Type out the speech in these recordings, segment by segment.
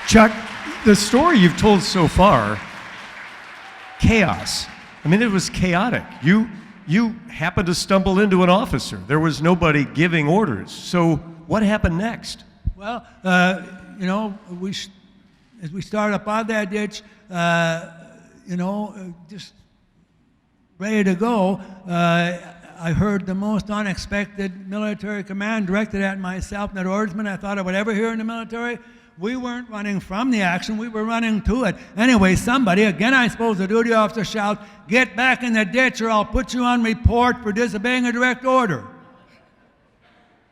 Chuck, the story you've told so far, chaos. I mean, it was chaotic. You happened to stumble into an officer. There was nobody giving orders. So what happened next? Well, you know, as we started up on that ditch, you know, just ready to go, I heard the most unexpected military command directed at myself, that ordersman I thought I would ever hear in the military. We weren't running from the action, we were running to it. Anyway, somebody, again I suppose the duty officer shouts, "Get back in the ditch or I'll put you on report for disobeying a direct order."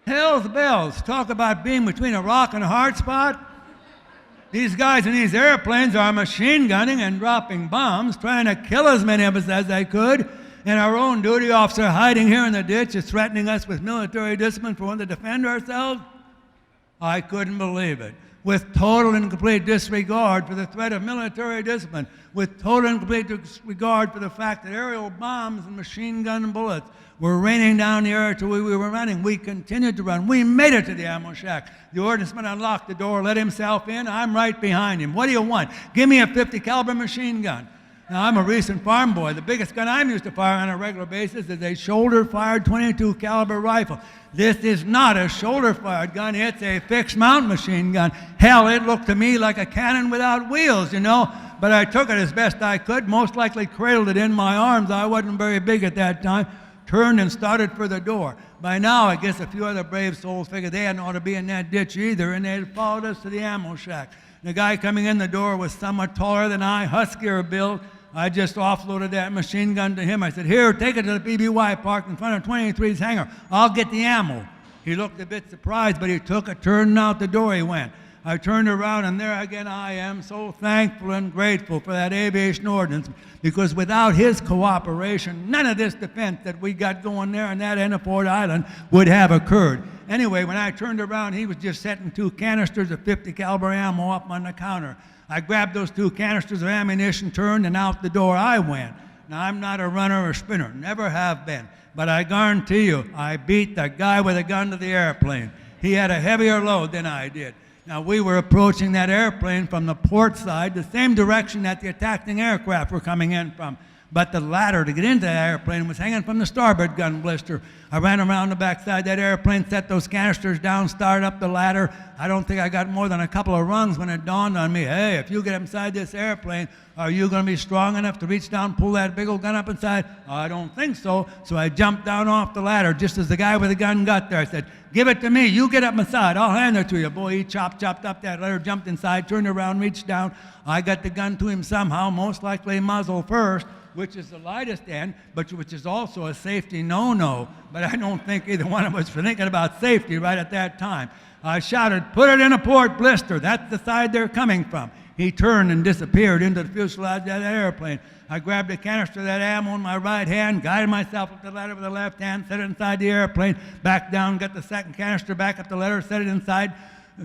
Hell's bells, talk about being between a rock and a hard spot. These guys in these airplanes are machine gunning and dropping bombs, trying to kill as many of us as they could, and our own duty officer hiding here in the ditch is threatening us with military discipline for wanting to defend ourselves. I couldn't believe it. With total and complete disregard for the threat of military discipline, with total and complete disregard for the fact that aerial bombs and machine gun bullets were raining down the area to where we were running, we continued to run. We made it to the ammo shack. The ordnanceman unlocked the door, let himself in. I'm right behind him. What do you want? Give me a 50 caliber machine gun. Now, I'm a recent farm boy. The biggest gun I'm used to firing on a regular basis is a shoulder-fired 22 caliber rifle. This is not a shoulder-fired gun. It's a fixed-mount machine gun. Hell, it looked to me like a cannon without wheels, you know. But I took it as best I could, most likely cradled it in my arms. I wasn't very big at that time. Turned and started for the door. By now, I guess a few other brave souls figured they hadn't ought to be in that ditch either, and they had followed us to the ammo shack. The guy coming in the door was somewhat taller than I, huskier build. I just offloaded that machine gun to him. I said, "Here, take it to the BBY parked in front of 23's hangar. I'll get the ammo." He looked a bit surprised, but he took it, turned, and out the door he went. I turned around, and there again I am, so thankful and grateful for that aviation ordinance, because without his cooperation, none of this defense that we got going there on that end of Ford Island would have occurred. Anyway, when I turned around, he was just setting 2 canisters of 50 caliber ammo up on the counter. I grabbed those 2 canisters of ammunition, turned, and out the door I went. Now, I'm not a runner or sprinter, never have been, but I guarantee you, I beat the guy with a gun to the airplane. He had a heavier load than I did. Now, we were approaching that airplane from the port side, the same direction that the attacking aircraft were coming in from. But the ladder to get into the airplane was hanging from the starboard gun blister. I ran around the backside of that airplane, set those canisters down, started up the ladder. I don't think I got more than a couple of rungs when it dawned on me, hey, if you get inside this airplane, are you going to be strong enough to reach down and pull that big old gun up inside? I don't think so. So I jumped down off the ladder just as the guy with the gun got there. I said, "Give it to me. You get up inside. I'll hand it to you." Boy, he chopped up that ladder, jumped inside, turned around, reached down. I got the gun to him somehow, most likely muzzle first, which is the lightest end, but which is also a safety no-no. But I don't think either one of us were thinking about safety right at that time. I shouted, "Put it in a port blister. That's the side they're coming from." He turned and disappeared into the fuselage of that airplane. I grabbed a canister of that ammo in my right hand, guided myself up the ladder with the left hand, set it inside the airplane, back down, got the second canister back up the ladder, set it inside,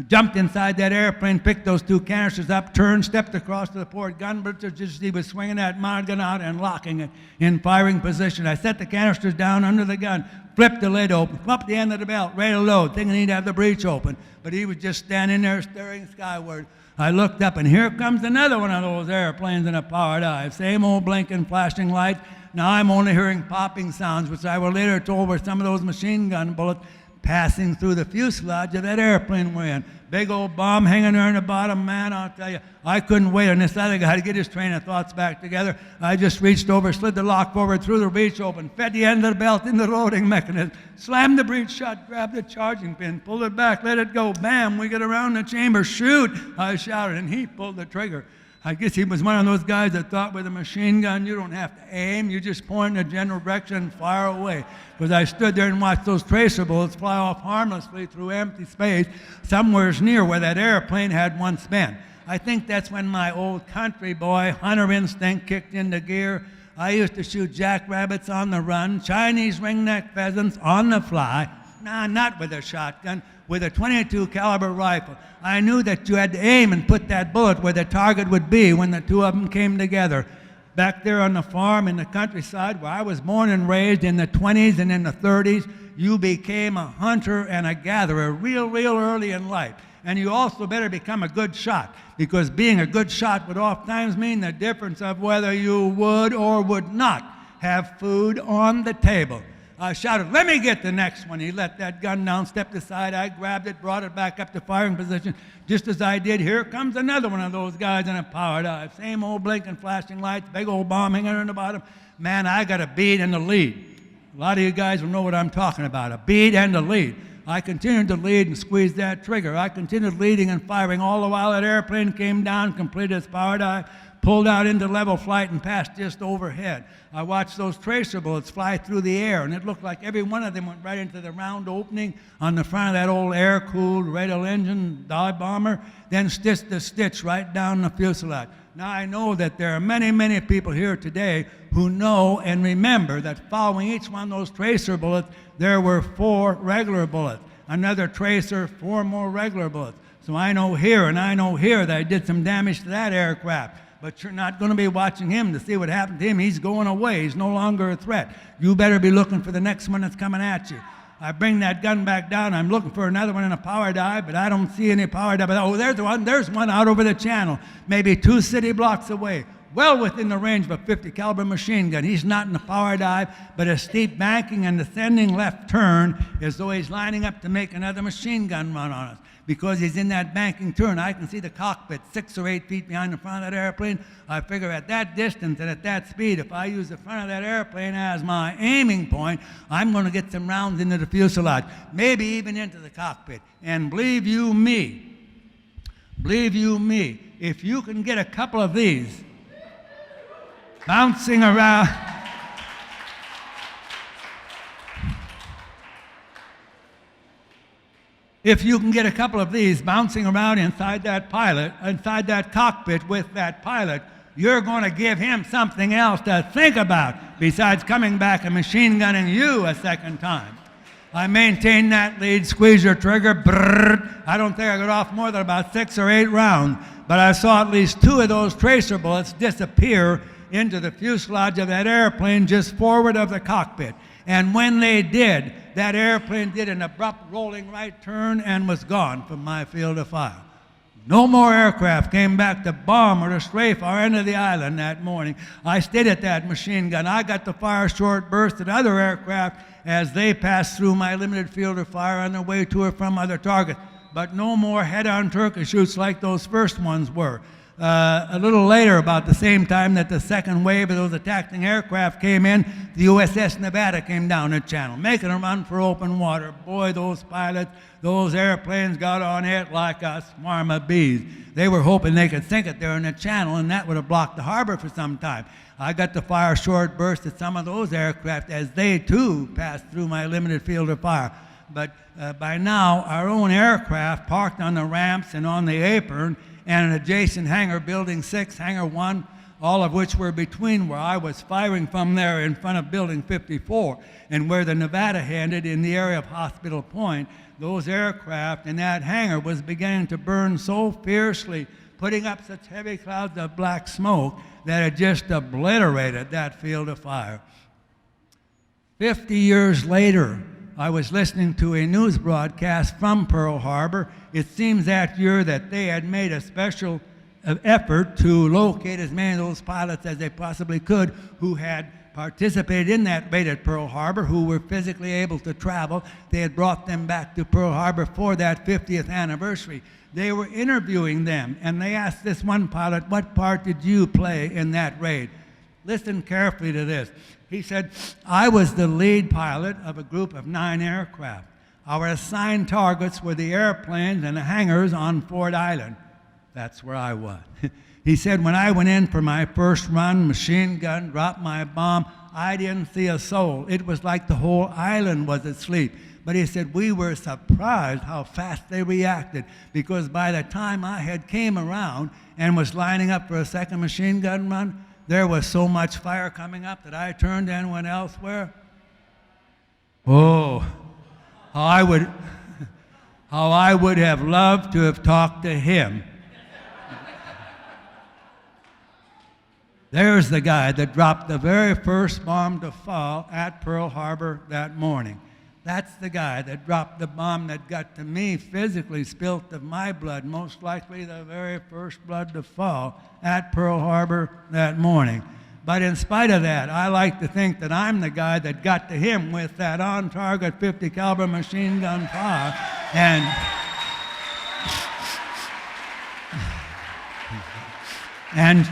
jumped inside that airplane, picked those 2 canisters up, turned, stepped across to the port gun blister just as he was swinging that mounted gun out and locking it in firing position. I set the canisters down under the gun, flipped the lid open, come up the end of the belt, ready to load, thinking he'd have the breech open. But he was just standing there staring skyward. I looked up, and here comes another one of those airplanes in a power dive. Same old blinking, flashing lights. Now I'm only hearing popping sounds, which I was later told were some of those machine gun bullets passing through the fuselage of that airplane we're in. Big old bomb hanging there in the bottom, man, I'll tell you. I couldn't wait on this other guy to get his train of thoughts back together. I just reached over, slid the lock forward, threw the breech open, fed the end of the belt in the loading mechanism, slammed the breech shut, grabbed the charging pin, pulled it back, let it go. Bam, we get around the chamber, shoot, I shouted, and he pulled the trigger. I guess he was one of those guys that thought with a machine gun you don't have to aim, you just point in a general direction and fire away. Because I stood there and watched those tracer bullets fly off harmlessly through empty space somewhere near where that airplane had once been. I think that's when my old country boy hunter instinct kicked into gear. I used to shoot jackrabbits on the run, Chinese ringneck pheasants on the fly. Nah, not with a shotgun, with a 22 caliber rifle. I knew that you had to aim and put that bullet where the target would be when the 2 of them came together. Back there on the farm in the countryside where I was born and raised in the 20s and in the 30s, you became a hunter and a gatherer real early in life. And you also better become a good shot, because being a good shot would oftentimes mean the difference of whether you would or would not have food on the table. I shouted, "Let me get the next one." He let that gun down, stepped aside. I grabbed it, brought it back up to firing position. Just as I did, here comes another one of those guys in a power dive. Same old blinking flashing lights, big old bomb hanging on the bottom. Man, I got a bead and a lead. A lot of you guys will know what I'm talking about, a bead and a lead. I continued to lead and squeeze that trigger. I continued leading and firing all the while that airplane came down, completed its power dive, pulled out into level flight and passed just overhead. I watched those tracer bullets fly through the air, and it looked like every one of them went right into the round opening on the front of that old air-cooled radial engine dive bomber, then stitched the stitch right down the fuselage. Now I know that there are many, many people here today who know and remember that following each one of those tracer bullets, there were 4 regular bullets. Another tracer, 4 more regular bullets. So I know here and I know here that I did some damage to that aircraft. But you're not going to be watching him to see what happened to him. He's going away. He's no longer a threat. You better be looking for the next one that's coming at you. I bring that gun back down. I'm looking for another one in a power dive, but I don't see any power dive. Oh, there's one. There's one out over the channel, maybe 2 city blocks away, well within the range of a 50 caliber machine gun. He's not in the power dive, but a steep banking and descending left turn as though he's lining up to make another machine gun run on us. Because he's in that banking turn, I can see the cockpit 6 or 8 feet behind the front of that airplane. I figure at that distance and at that speed, if I use the front of that airplane as my aiming point, I'm going to get some rounds into the fuselage, maybe even into the cockpit. And believe you me, if you can get a couple of these bouncing around, if you can get a couple of these bouncing around inside that cockpit with that pilot, you're going to give him something else to think about besides coming back and machine gunning you a second time. I maintained that lead, squeeze your trigger, brrr. I don't think I got off more than about 6 or 8 rounds, but I saw at least 2 of those tracer bullets disappear into the fuselage of that airplane just forward of the cockpit. And when they did, that airplane did an abrupt rolling right turn and was gone from my field of fire. No more aircraft came back to bomb or to strafe our end of the island that morning. I stayed at that machine gun. I got to fire short bursts at other aircraft as they passed through my limited field of fire on their way to or from other targets. But no more head-on turkey shoots like those first ones were. A little later, about the same time that the second wave of those attacking aircraft came in, the USS Nevada came down the channel, making a run for open water. Boy, those pilots, those airplanes got on it like a swarm of bees. They were hoping they could sink it there in the channel, and that would have blocked the harbor for some time. I got to fire short bursts at some of those aircraft as they, too, passed through my limited field of fire. But by now, our own aircraft parked on the ramps and on the apron, and an adjacent hangar, Building 6, Hangar 1, all of which were between where I was firing from there in front of Building 54 and where the Nevada ended in the area of Hospital Point. Those aircraft in that hangar was beginning to burn so fiercely, putting up such heavy clouds of black smoke that it just obliterated that field of fire. 50 years later, I was listening to a news broadcast from Pearl Harbor. It seems that year that they had made a special effort to locate as many of those pilots as they possibly could who had participated in that raid at Pearl Harbor, who were physically able to travel. They had brought them back to Pearl Harbor for that 50th anniversary. They were interviewing them, and they asked this one pilot, "What part did you play in that raid?" Listen carefully to this. He said, "I was the lead pilot of a group of 9 aircraft. Our assigned targets were the airplanes and the hangars on Ford Island." That's where I was. He said, "When I went in for my first run, machine gun, dropped my bomb, I didn't see a soul. It was like the whole island was asleep." But he said, "We were surprised how fast they reacted, because by the time I had came around and was lining up for a second machine gun run, there was so much fire coming up that I turned and went elsewhere." Oh, how I would have loved to have talked to him. There's the guy that dropped the very first bomb to fall at Pearl Harbor that morning. That's the guy that dropped the bomb that got to me physically spilt of my blood, most likely the very first blood to fall at Pearl Harbor that morning. But in spite of that, I like to think that I'm the guy that got to him with that on-target 50 caliber machine gun fire. And